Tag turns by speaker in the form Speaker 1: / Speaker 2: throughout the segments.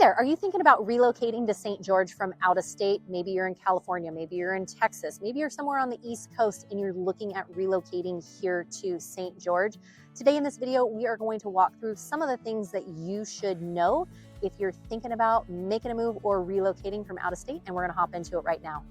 Speaker 1: there, are you thinking about relocating to St. George from out of state? Maybe you're in California, maybe you're in Texas, maybe you're somewhere on the East Coast and you're looking at relocating here to St. George. Today in this video, we are going to walk through some of the things that you should know if you're thinking about making a move or relocating from out of state, and we're gonna hop into it right now.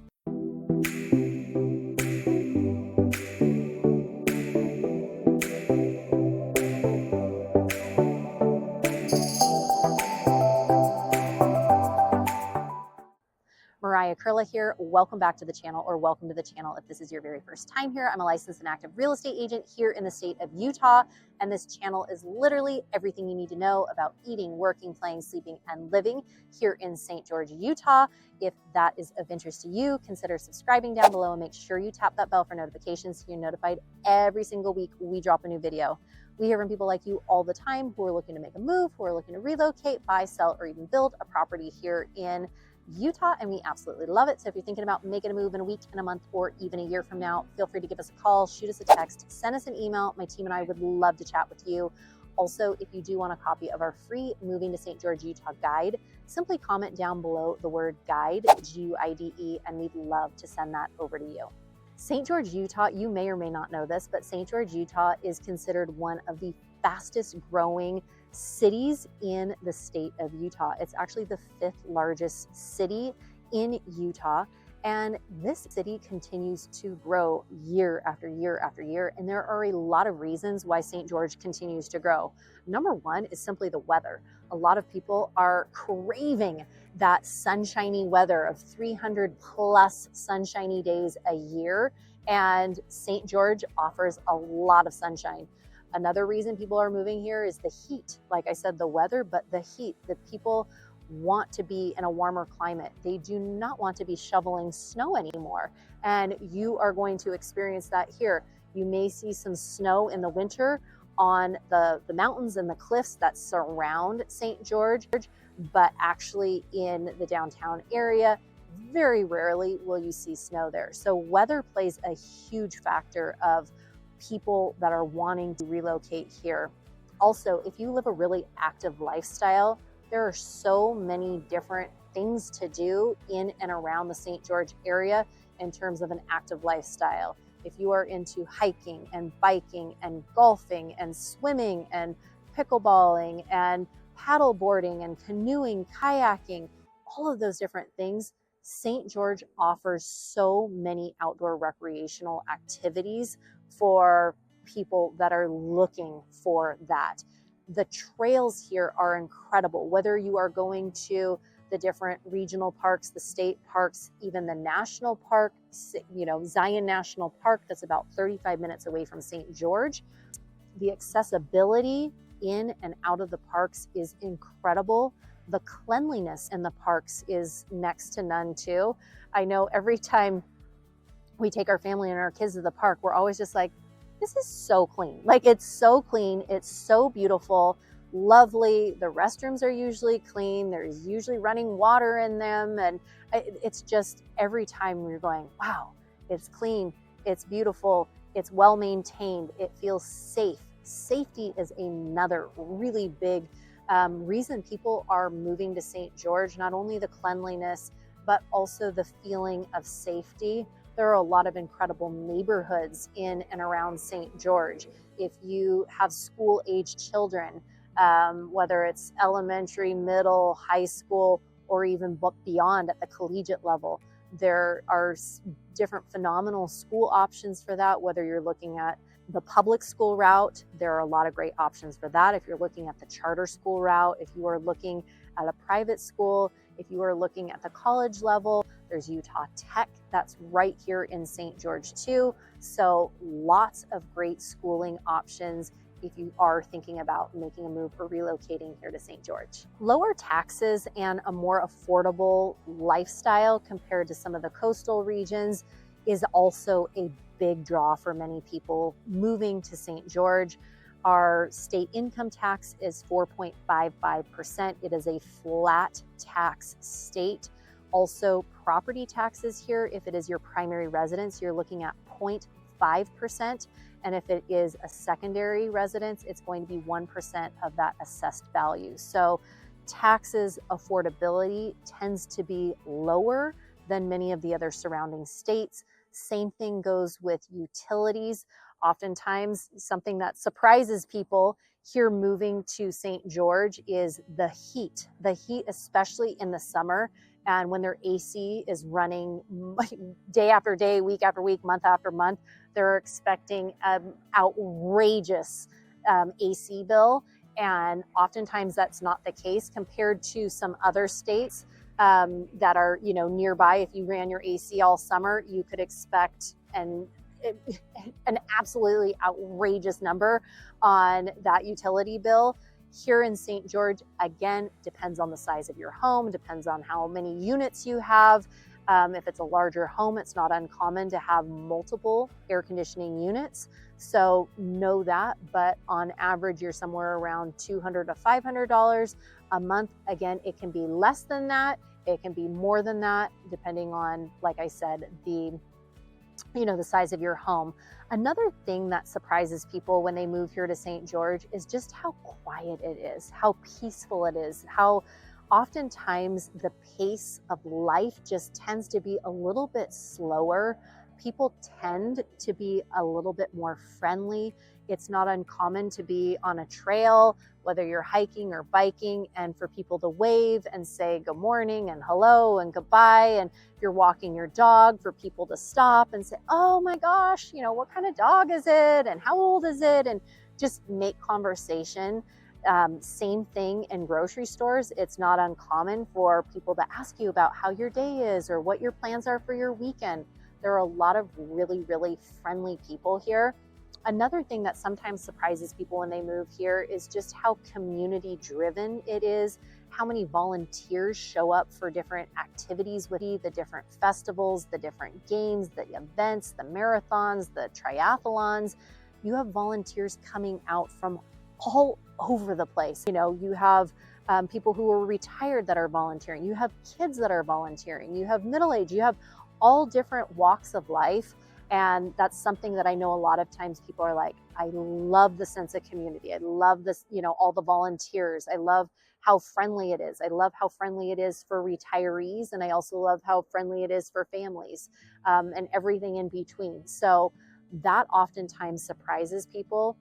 Speaker 1: Mariah Koehle here. Welcome back to the channel, or welcome to the channel if this is your very first time here. I'm a licensed and active real estate agent here in the state of Utah, and this channel is literally everything you need to know about eating, working, playing, sleeping, and living here in St. George, Utah. If that is of interest to you, consider subscribing down below and make sure you tap that bell for notifications so you're notified every single week we drop a new video. We hear from people like you all the time who are looking to make a move, who are looking to relocate, buy, sell, or even build a property here in Utah, and we absolutely love it. So if you're thinking about making a move in a week, in a month, or even a year from now, feel free to give us a call, shoot us a text, send us an email. My team and I would love to chat with you. Also, if you do want a copy of our free Moving to St. George, Utah guide, simply comment down below the word guide, G-U-I-D-E, and we'd love to send that over to you. St. George, Utah, you may or may not know this, but St. George, Utah is considered one of the fastest growing cities in the state of Utah. It's actually the 5th largest city in Utah, and this city continues to grow year after year after year, and there are a lot of reasons why St. George continues to grow. Number one is simply the weather. A lot of people are craving that sunshiny weather of 300 plus sunshiny days a year, and St. George offers a lot of sunshine. Another reason people are moving here is the heat. Like I said, the weather, but the heat. The people want to be in a warmer climate. They do not want to be shoveling snow anymore. And you are going to experience that here. You may see some snow in the winter on the mountains and the cliffs that surround St. George, but actually in the downtown area, very rarely will you see snow there. So weather plays a huge factor of people that are wanting to relocate here. Also, if you live a really active lifestyle, there are so many different things to do in and around the St. George area in terms of an active lifestyle. If you are into hiking and biking and golfing and swimming and pickleballing and paddle boarding and canoeing, kayaking, all of those different things, St. George offers so many outdoor recreational activities for people that are looking for that. The trails here are incredible, whether you are going to the different regional parks, the state parks, even the national park, Zion National Park, that's about 35 minutes away from St. George. The accessibility in and out of the parks is incredible. The cleanliness in the parks is next to none too. I know every time we take our family and our kids to the park, we're always just like, this is so clean. Like, it's so clean, it's so beautiful, lovely. The restrooms are usually clean. There's usually running water in them. And it's just every time we're going, wow, it's clean, it's beautiful, it's well maintained, it feels safe. Safety is another really big reason people are moving to St. George, not only the cleanliness, but also the feeling of safety. There are a lot of incredible neighborhoods in and around St. George. If you have school-age children, whether it's elementary, middle, high school, or even beyond at the collegiate level, there are different phenomenal school options for that. Whether you're looking at the public school route, there are a lot of great options for that. If you're looking at the charter school route, if you are looking at a private school, if you are looking at the college level, there's Utah Tech that's right here in St. George too. So lots of great schooling options if you are thinking about making a move or relocating here to St. George. Lower taxes and a more affordable lifestyle compared to some of the coastal regions is also a big draw for many people moving to St. George. Our state income tax is 4.55%. It is a flat tax state. Also, property taxes here, if it is your primary residence, you're looking at 0.5%. And if it is a secondary residence, it's going to be 1% of that assessed value. So taxes, affordability tends to be lower than many of the other surrounding states. Same thing goes with utilities. Oftentimes, something that surprises people here moving to St. George is the heat. The heat, especially in the summer, and when their AC is running day after day, week after week, month after month, they're expecting an outrageous AC bill. And oftentimes that's not the case compared to some other states that are, nearby. If you ran your AC all summer, you could expect an absolutely outrageous number on that utility bill. Here in St. George, again, depends on the size of your home, depends on how many units you have. If it's a larger home, it's not uncommon to have multiple air conditioning units. So know that, but on average, you're somewhere around $200 to $500 a month. Again, it can be less than that. It can be more than that, depending on, like I said, the size of your home. Another thing that surprises people when they move here to St. George is just how quiet it is, how peaceful it is, how oftentimes the pace of life just tends to be a little bit slower. People tend to be a little bit more friendly. It's not uncommon to be on a trail, whether you're hiking or biking, and for people to wave and say good morning and hello and goodbye. And if you're walking your dog, for people to stop and say, oh my gosh, what kind of dog is it? And how old is it? And just make conversation. Same thing in grocery stores. It's not uncommon for people to ask you about how your day is or what your plans are for your weekend. There are a lot of really, really friendly people here. Another thing that sometimes surprises people when they move here is just how community driven it is, how many volunteers show up for different activities with you, the different festivals, the different games, the events, the marathons, the triathlons. You have volunteers coming out from all over the place. You have people who are retired that are volunteering. You have kids that are volunteering. You have middle age. You have all different walks of life. And that's something that I know a lot of times people are like, I love the sense of community. I love this, all the volunteers. I love how friendly it is. I love how friendly it is for retirees. And I also love how friendly it is for families and everything in between. So that oftentimes surprises people.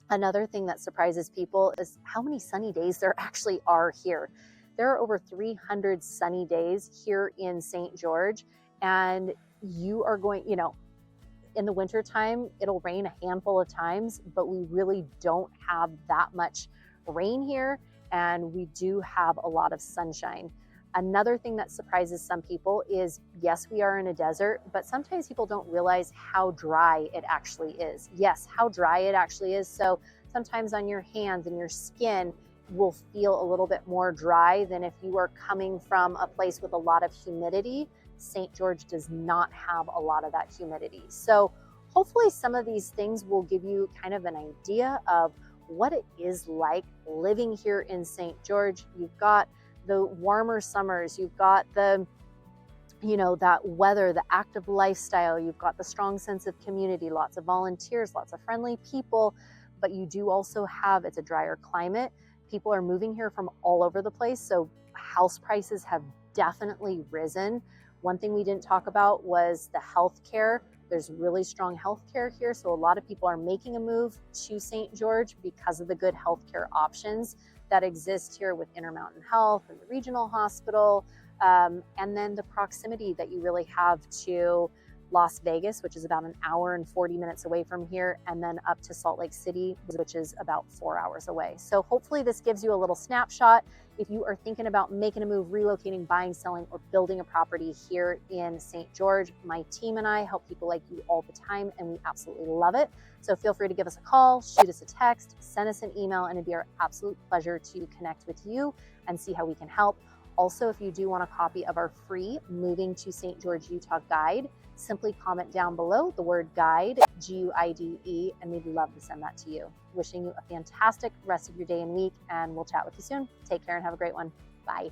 Speaker 1: Another thing that surprises people is how many sunny days there actually are here. There are over 300 sunny days here in St. George, and you are going, in the wintertime, it'll rain a handful of times, but we really don't have that much rain here, and we do have a lot of sunshine. Another thing that surprises some people is, yes, we are in a desert, but sometimes people don't realize how dry it actually is. Yes, how dry it actually is. So sometimes on your hands and your skin will feel a little bit more dry than if you are coming from a place with a lot of humidity. St. George does not have a lot of that humidity. So hopefully some of these things will give you kind of an idea of what it is like living here in St. George. You've got the warmer summers, you've got the, that weather, the active lifestyle, you've got the strong sense of community, lots of volunteers, lots of friendly people, but you do also have, it's a drier climate. People are moving here from all over the place. So house prices have definitely risen. One thing we didn't talk about was the healthcare. There's really strong healthcare here. So a lot of people are making a move to St. George because of the good healthcare options that exist here with Intermountain Health and the regional hospital. And then the proximity that you really have to Las Vegas, which is about an hour and 40 minutes away from here, and then up to Salt Lake City, which is about 4 hours away. So hopefully this gives you a little snapshot. If you are thinking about making a move, relocating, buying, selling, or building a property here in St. George, my team and I help people like you all the time, and we absolutely love it. So feel free to give us a call, shoot us a text, send us an email, and it'd be our absolute pleasure to connect with you and see how we can help. Also, if you do want a copy of our free Moving to St. George, Utah guide, simply comment down below the word guide, Guide, and we'd love to send that to you. Wishing you a fantastic rest of your day and week, and we'll chat with you soon. Take care and have a great one. Bye.